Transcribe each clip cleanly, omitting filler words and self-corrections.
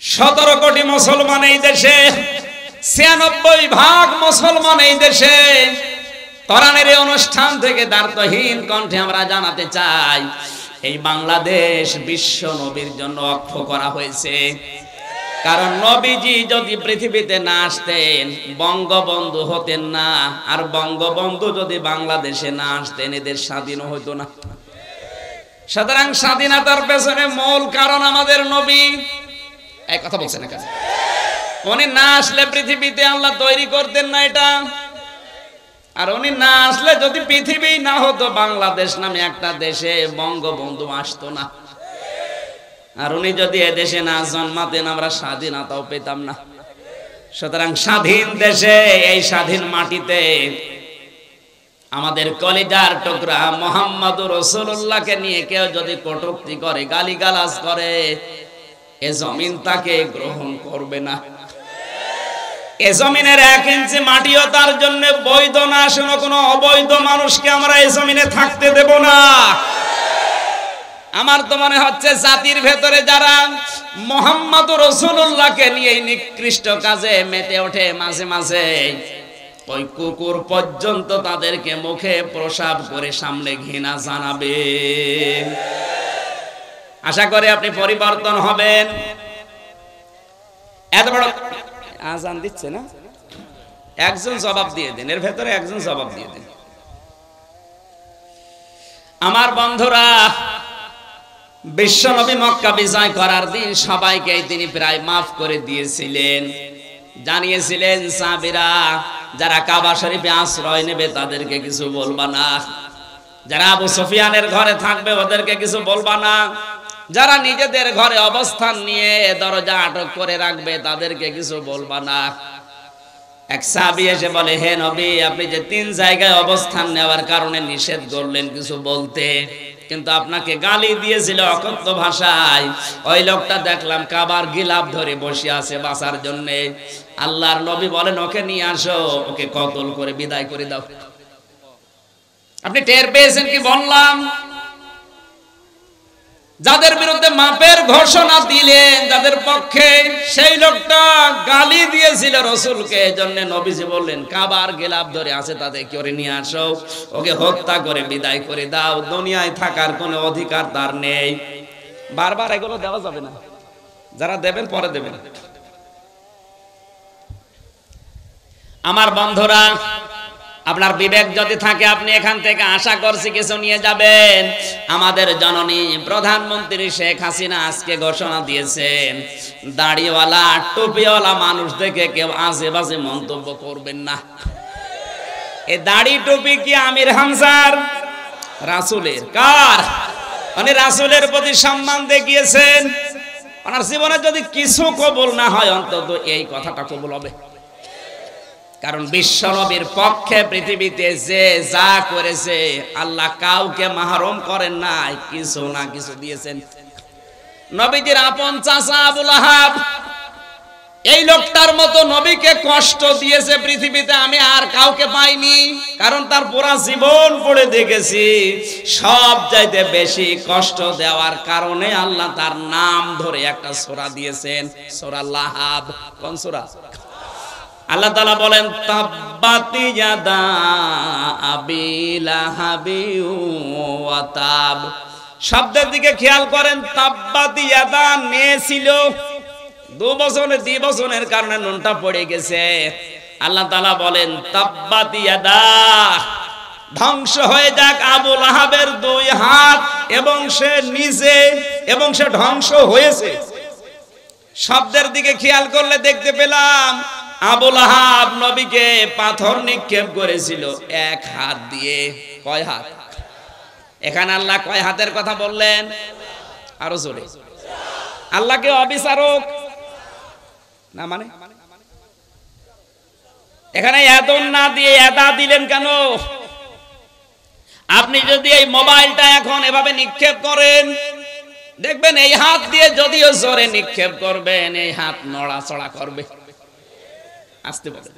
17 কোটি মুসলমান এই দেশে, 96% মুসলমান এই দেশে। কোরআনের এই অনুষ্ঠান থেকে দ্বার্থহীন কণ্ঠে আমরা জানাতে চাই, এই বাংলাদেশ বিশ্ব নবীর জন্য অক্ষ করা হয়েছে। কারণ নবীজি যদি পৃথিবীতে না আসতেন, বঙ্গবন্ধু হতেন না, আর বঙ্গবন্ধু যদি বাংলাদেশে না আসতেন, এদের স্বাধীন হতো না। সুতরাং স্বাধীনতার পেছনে মূল কারণ আমাদের নবী। এই কথা বলছেন না, উনি না আসলে পৃথিবীতে আল্লাহ তৈরি করতেন না এটা। আর উনি না আসলে যদি পৃথিবী না হতো, বাংলাদেশ নামে একটা দেশে বঙ্গবন্ধু আসতো না। আর উনি যদি এদেশে না জন্মাতেন, আমরা স্বাধীনতাও পেতাম না। সুতরাং স্বাধীন দেশে, এই স্বাধীন মাটিতে আমাদের কলিজার টুকরা মুহাম্মদুর রাসূলুল্লাহকে নিয়ে কেউ যদি কটূক্তি করে, গালিগালাজ করে, এ জমিন তাকে গ্রহণ করবে না। এ জমিনের 1 ইঞ্চি মাটিও তার জন্য বৈধ না। শোনো, কোনো অবৈধ মানুষকে আমরা এই জমিনে থাকতে দেব না। আমার তো মনে হচ্ছে জাতির ভেতরে যারা মুহাম্মদুর রাসূলুল্লাহকে নিয়ে নিকৃষ্ট কাজে মেতে ওঠে, মাঝে মাঝে ওই কুকুর পর্যন্ত তাদেরকে মুখে প্রসাব করে সামনে ঘৃণা জানাবে। আশা করি আপনি পরিবর্তন হবেন। এত বড় আজান দিচ্ছে না, একজন জবাব দিয়ে দেন, এর ভেতরে একজন জবাব দিয়ে দেন। আমার বন্ধুরা, বিশ্বনবী মক্কা বিজয় করার দিন সবাইকে তিনি প্রায় মাফ করে দিয়েছিলেন। জানিয়েছিলেন সাহাবীরা যারা কাবা শরীফে আশ্রয় নেবে তাদেরকে কিছু বলবা না, যারা আবু সুফিয়ানের ঘরে থাকবে ওদেরকে কিছু বলবা না, যারা নিজেদের ঘরে অবস্থান নিয়ে দরজা আটক করে রাখবে তাদেরকে কিছু বলবা না। এক সাহাবী এসে বলে, হে নবী, আপনি যে 3 জায়গায় অবস্থান নেওয়ার কারণে নিষেধ করলেন কিছু বলতে, কিন্তু আপনাকে গালি দিয়েছিল অকথ্য ভাষায়। ওই লোকটা দেখলাম কাবার গিলাফ ধরে বসে আছে বাঁচার জন্য। আল্লাহর নবী বলেন, ওকে নিয়ে আসো, ওকে কতল করে বিদায় করে দাও। আপনি টের পেয়েছেন কি বললাম? যাদের বিরুদ্ধে মাপের ঘোষণা দিলেন, যাদের পক্ষে, সেই লোকটা গালি দিয়েছিল রাসূলকে। এজন্য নবীজি বললেন, কাবার গিলাফ ধরে আছে, তাদের করে নিয়ে আসো, ওকে হত্যা করে বিদায় করে দাও। দুনিয়ায় থাকার কোনো অধিকার তার নেই। বারবার এগুলো দেওয়া যাবে না, যারা দেবেন পরে দেবেন। আমার বন্ধুরা, আপনার বিবেক যদি থাকে, আপনি এখান থেকে আশা করছি কিছু নিয়ে যাবেন। আমাদের জননী প্রধানমন্ত্রী শেখ হাসিনা আজকে ঘোষণা দিয়েছেন, দাড়িওয়ালা টুপিওয়ালা মানুষ দেখে কেউ আজে বাজে মন্তব্য করবেন না। এই দাড়ি টুপি কি আমির হামজার? রাসূলের। কার? উনি রাসূলের প্রতি সম্মান দেখিয়েছেন। ওনার জীবনে যদি কিছু কবুল না হয়, অন্তত এই কথাটা কবুল হবে। কারণ বিশ্বনবীর পক্ষে পৃথিবীতে যে যা করেছে, আল্লাহ কাউকে মাহরুম করেন নাই, কিছু না কিছু দিয়েছেন। নবীজির আপন চাচা আবু লাহাব, এই লোকটার মতো নবীকে কষ্ট দিয়েছে পৃথিবীতে আমি আর কাউকে পাইনি। কারণ তার পুরা জীবন পড়ে দেখেছি, সব চাইতে বেশি কষ্ট দেওয়ার কারণে আল্লাহ তার নাম ধরে একটা সূরা দিয়েছেন, সূরা লাহাব। কোন সূরা? আল্লাহ তাআলা বলেন, তাব্বাত ইয়াদা আবি লাহাবি ওয়া তাব। শব্দের দিকে খেয়াল করেন, তাব্বাত ইয়াদা নেছিল 2 বছরের কারণে নুনটা পড়ে গেছে। আল্লাহ তাআলা বলেন, তাব্বাত ইয়াদা, ধ্বংস হয়ে যাক আবু লাহাবের 2 হাত, এবং সে নিজে, এবং সে ধ্বংস হয়েছে। শব্দের দিকে খেয়াল করলে দেখতে পেলাম আবু লাহাব নবীকে পাথর নিক্ষেপ করেছিল 1 হাত দিয়ে। কয় হাত? এখানে আল্লাহ কয় হাতের কথা বললেন? আরো জোরে। আল্লাহকে অবিচারক না মানে? এখানে এদন না দিয়ে এদা দিলেন কেন? আপনি যদি এই মোবাইলটা এখন এভাবে নিক্ষেপ করেন, দেখবেন এই হাত দিয়ে যদিও জোরে নিক্ষেপ করবেন, এই হাত নড়াচড়া করবে। আসতে বলে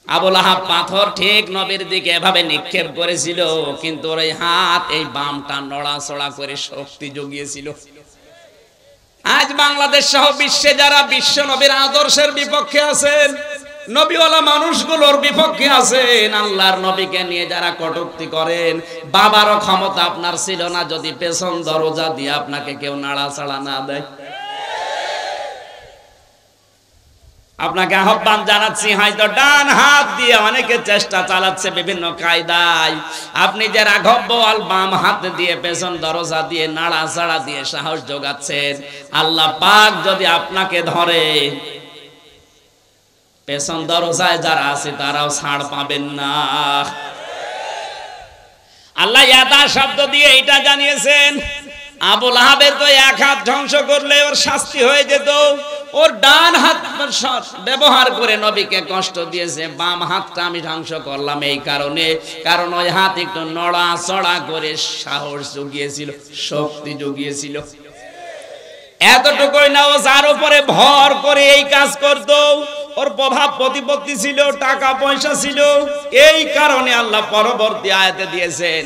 আবু লাহাব পাথর ঠিক নবীর দিকে এভাবে নিক্ষেপ করেছিল, কিন্তু ওর এই হাত, এই বামটা নড়াচড়া করে শক্তি জুগিয়েছিল। আজ বাংলাদেশ সহ বিশ্বে যারা বিশ্ব নবীর আদর্শের বিপক্ষে আছেন, নবীওয়ালা মানুষগুলোর বিপক্ষে আছেন, আল্লাহর নবীকে নিয়ে যারা কটূক্তি করেন, বাবারও ক্ষমতা আপনার ছিল না যদি পেছন দরজা দিয়ে আপনাকে কেউ নাড়াচাড়া না দেয়। আপনাকে আহ্বান জানাচ্ছি, হয়তো ডান হাত দিয়ে অনেকে চেষ্টা চালাচ্ছে বিভিন্ন কায়দায়, আপনি যে রাঘব বোয়াল বাম হাত দিয়ে পেছন দরজা দিয়ে নাড়াচাড়া দিয়ে সাহস যোগাচ্ছেন, আল্লাহ পাক যদি আপনাকে ধরে, পেছন দরজায় যারা আছে তারাও ছাড় পাবেন না। আল্লাহ ইয়াদা শব্দ দিয়ে এটা জানিয়েছেন, আবু লাহাবের তো এক হাত ধ্বংস করলে ওর শাস্তি হয়ে যেত, ওর ডান হাত ব্যবহার করে নবীকে কষ্ট দিয়েছে, বাম হাতটা আমি ধ্বংস করলাম এই কারণে, কারণ ওই হাত একটু নড়াচড়া করে সাহস জুগিয়েছিল, শক্তি জুগিয়েছিল। এতটুকুই না, ও যার উপরে ভর করে এই কাজ করতো, ওর প্রভাব প্রতিপত্তি ছিল, টাকা পয়সা ছিল, এই কারণে আল্লাহ পরবর্তী আয়াতে দিয়েছেন,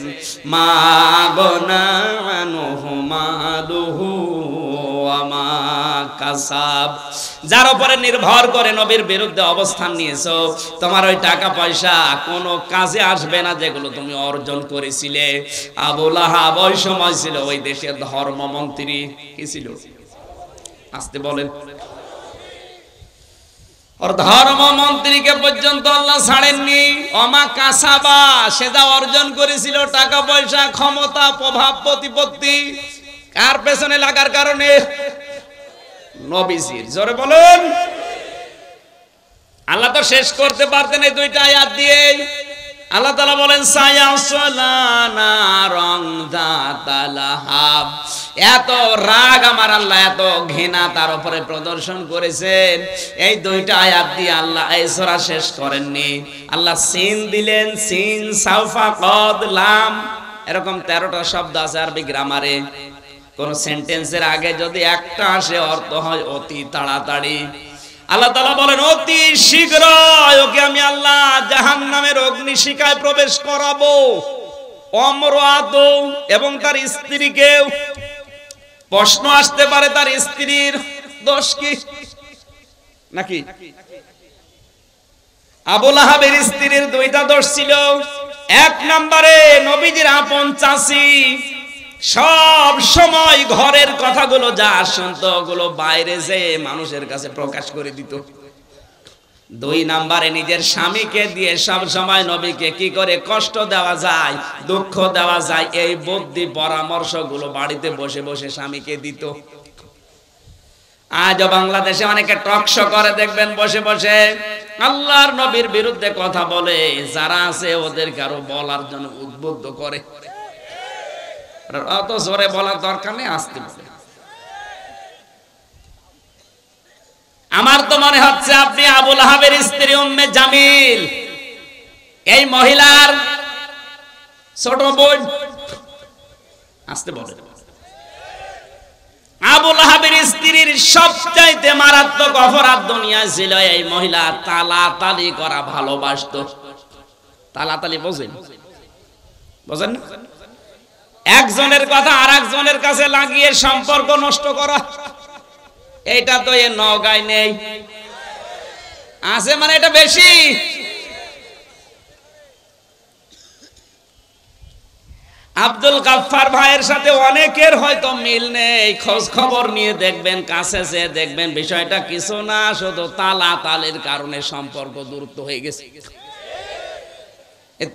মা গনানুহু মালুহু ওয়া মা কাসাব। যার উপরে নির্ভর করে নবীর বিরুদ্ধে অবস্থান নিয়েছো, তোমার ওই টাকা পয়সা কোনো কাজে আসবে না যেগুলো তুমি অর্জন করেছিলে। আবু লাহাব ওই সময় ছিল ওই দেশের ধর্মমন্ত্রী। কি ছিল? আসতে বলেন। ওর ধর্মমন্ত্রীকে পর্যন্ত আল্লাহ ছাড়েননি। অমা কাসাবা, সে যা অর্জন করেছিল, টাকা পয়সা, ক্ষমতা, প্রভাব প্রতিপত্তি, কার পেছনে লাগার কারণে? নবীজির। জোরে বলুন। আল্লাহ তো শেষ করতে পারতেন এই দুইটা আয়াত দিয়ে। আল্লাহ তাআলা বলেন, সায়াসলানা রংদাতালাহাব। এত রাগ আমার আল্লাহ, এত ঘৃণা তার উপরে প্রদর্শন করেছেন, এই দুইটা আয়াত দিয়ে আল্লাহ এই সূরা শেষ করেননি। আল্লাহ সিন দিলেন, সিন, সাউফা, কদ, লাম, এরকম 13টা শব্দ আছে আরবি গ্রামারে। কোন সেন্টেন্সের আগে যদি একটা আসে অর্থ হয় অতি তাড়াতাড়ি। আল্লাহ তাআলা বলেন, অতি শীঘ্র ওকে আমি আল্লাহ জাহান্নামের অগ্নিশিখায় প্রবেশ করাবো, অমরাত এবং তার স্ত্রীকেও। প্রশ্ন আসতে পারে, তার স্ত্রীর দোষ কি নাকি? আবু লাহাবের স্ত্রীর দুইটা দোষ ছিল। এক নম্বরে নবীজির আপন চাচী, সব সময় ঘরের কথাগুলো যা শুনতো ওগুলো বাইরে যে মানুষের কাছে প্রকাশ করে দিত। দুই নম্বরে নিজের স্বামীকে দিয়ে সব সময় নবীকে কি করে কষ্ট দেওয়া যায়, দুঃখ দেওয়া যায়, এই বুদ্ধি পরামর্শগুলো বাড়িতে বসে বসে স্বামীকে দিত। আজও বাংলাদেশে অনেকে টকশো করে দেখবেন, বসে বসে আল্লাহর নবীর বিরুদ্ধে কথা বলে, যারা আছে ওদেরকে আরো বলার জন্য উদ্বুদ্ধ করে। অত জোরে বলার দরকার নেই, আসতে বলে। আমার তো মনে হচ্ছে আপনি আবু লাহাবের স্ত্রী উম্মে জামিল, এই মহিলার ছোট বোন। আসতে বলে। আবু লাহাবের স্ত্রীর সবচাইতে মারাত্মক অপরাধ দুনিয়ায় ছিল এই মহিলা তালাতালি করা ভালোবাসতো। তালাতালি বোঝেন? বোঝেন না? একজনের কথা আর একজনের কাছে লাগিয়ে সম্পর্ক নষ্ট করা, এটা তো এ নওগাঁয় নেই, আছে মানে এটা বেশি। আব্দুল গাফফার ভাইয়ের সাথে অনেকের হয়তো মিল নেই, খোঁজ খবর নিয়ে দেখবেন, কাছে যে দেখবেন বিষয়টা কিছু না, শুধু তালাতালির কারণে সম্পর্ক দূরত্ব হয়ে গেছে।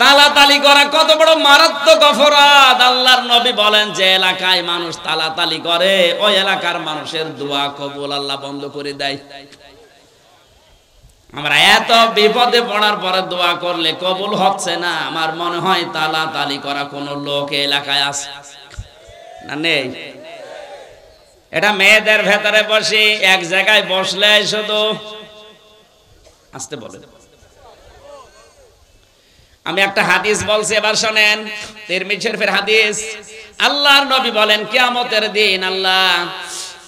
তালাতালি করা কত বড় মারাত্মক অপরাধ। আল্লাহর নবী বলেন, যে এলাকায় মানুষ তালাতালি করে ওই এলাকার মানুষের দোয়া কবুল আল্লাহ বন্ধ করে দেয়। আমরা এত বিপদে পড়ার পরে দোয়া করলে কবুল হচ্ছে না, আমার মনে হয় তালাতালি করা কোন লোক এলাকায় আছে না? নেই। এটা মেয়েদের ভেতরে বসে এক জায়গায় বসলে শুধু আসতে বলে। আমি একটা হাদিস বলছি, এবার শোনেন, তিরমিজি শরীফের হাদিস। আল্লাহর নবী বলেন, কিয়ামতের দিন আল্লাহ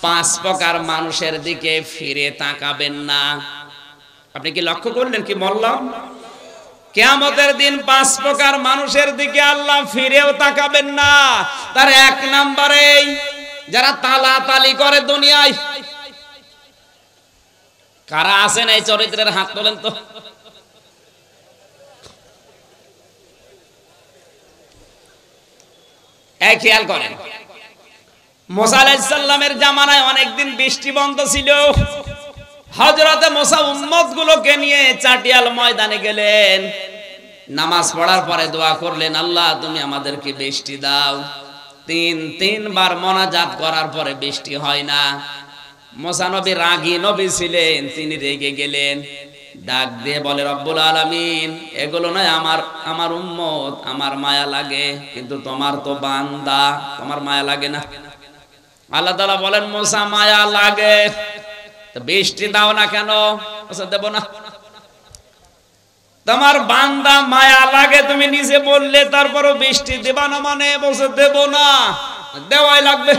5 প্রকার মানুষের দিকে ফিরে তাকাবেন না। আপনি কি লক্ষ্য করলেন কি বললাম? কিয়ামতের দিন 5 প্রকার মানুষের দিকে আল্লাহ ফিরেও তাকাবেন না। তার 1 নম্বরে যারা তালাতালি করে দুনিয়ায়, কারা আছেন এই চরিত্রের? হাত তোলেন তো। এই খেয়াল করেন, মুসা আলাইহিস সালামের জামানায় অনেকদিন বৃষ্টি বন্ধ ছিল। হযরতে মুসা উম্মতগুলোকে নিয়ে চাটিয়াল ময়দানে গেলেন। নামাজ পড়ার পরে দোয়া করলেন, আল্লাহ তুমি আমাদেরকে বৃষ্টি দাও। তিনবার মোনাজাত করার পরে বৃষ্টি হয় না। মুসা নবী রাগী নবী ছিলেন, তিনি রেগে গেলেন। ডাক দিয়ে বলে, রব্বুল আলামিন, এগুলো নয় আমার উম্মত, আমার মায়া লাগে, কিন্তু তোমার তো বান্দা, তোমার মায়া লাগে না। আল্লাহ তাআলা বলেন, মুসা মায়া লাগে তো বৃষ্টি দাও না কেন? দেব না। তোমার বান্দা মায়া লাগে, তুমি নিজে বললে, তারপরও বৃষ্টি দেবা না মানে? বলছে দেব না, দেওয়াই লাগবে।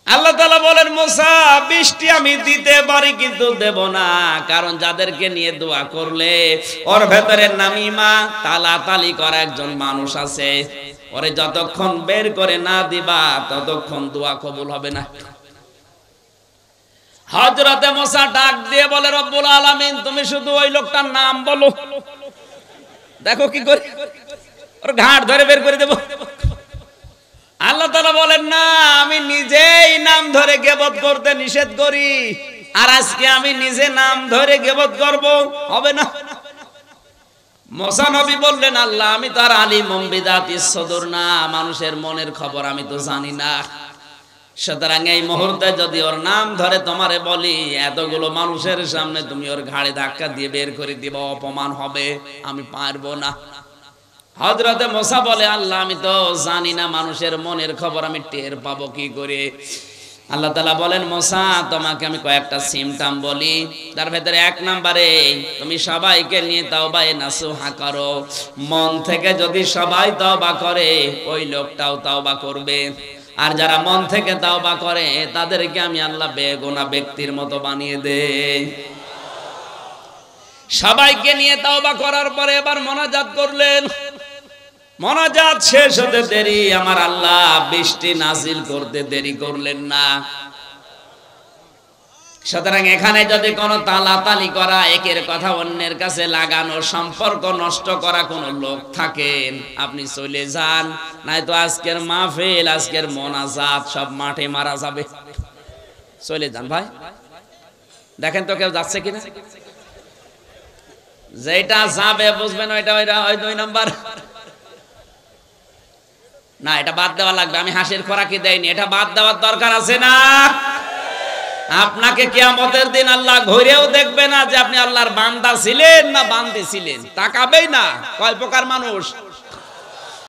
আল্লাহ তাআলা বলেন, মুসা বৃষ্টি আমি দিতে পারি কিন্তু দেব না, কারণ যাদেরকে নিয়ে দোয়া করলে ওর ভেতরে নামিমা তালাতালি করা একজন মানুষ আছে, ওরে যতক্ষণ বের করে না দিবা ততক্ষণ দোয়া কবুল হবে না। হযরতে মুসা ডাক দিয়ে বলে, রব্বুল আলামিন, তুমি শুধু ওই লোকটার নাম বলো, দেখো কি করে ওর ঘাট ধরে বের করে দেব। আল্লাহ তাআলা বলেন, না, আমি নিজেই নাম ধরে গীবত করতে নিষেধ করি, আর আজকে আমি নিজে নাম ধরে গীবত করব, হবে না। মুসা নবী বললেন, আল্লাহ আমি তো আর আলিমুম বিদাতিস সুদূর না, মানুষের মনের খবর আমি তো জানি না, সুতরাং এই মুহূর্তে যদি ওর নাম ধরে তোমারে বলি, এতগুলো মানুষের সামনে তুমি ওর ঘাড়ে ধাক্কা দিয়ে বের করে দিবা, অপমান হবে, আমি পারবো না। হযরতে মুসা বলে, আল্লাহ আমি তো জানি না মানুষের মনের খবর, আমি টের পাবো কি করে? আল্লাহ তাআলা বলেন, মুসা তোমাকে আমি কয়েকটা সিমটম বলি, তার ভেতরে 1 নম্বরে তুমি সবাইকে নিয়ে তাওবায়ে নাসুহা করো। মন থেকে যদি সবাই তওবা করে, ওই লোকটাও তওবা করবে, আর যারা মন থেকে তওবা করে তাদেরকে আমি আল্লাহ বেগুনাহ ব্যক্তির মতো বানিয়ে দেই। সবাইকে নিয়ে তওবা করার পরে এবার মোনাজাত করলেন। মোনাজাত শেষ হতে দেরি, আমার আল্লাহ বৃষ্টি নাজিল করতে দেরি করলেন না। সুতরাং এখানে যদি কোনো তালাতালি করা, একের কথা অন্যের কাছে লাগানো, সম্পর্ক নষ্ট করা কোনো লোক থাকেন, আপনি চলে যান, নয়তো আজকের মাহফিল, আজকের মোনাজাত সব মাঠে মারা যাবে। চলে যান ভাই। দেখেন তো কেউ যাচ্ছে কিনা? যেটা যাবে বুঝবেন ওইটা ওই 2 নাম্বার না, এটা বাদ দেওয়া লাগবে। আমি হাসির খোরাকি দেইনি, এটা বাদ দেওয়ার দরকার আছে না? আপনাকে কিয়ামতের দিন আল্লাহ ঘুরেও দেখবে না যে আপনি আল্লাহর বান্দা ছিলেন না বান্দি ছিলেন, তাকাবেই না। কয় প্রকার মানুষ?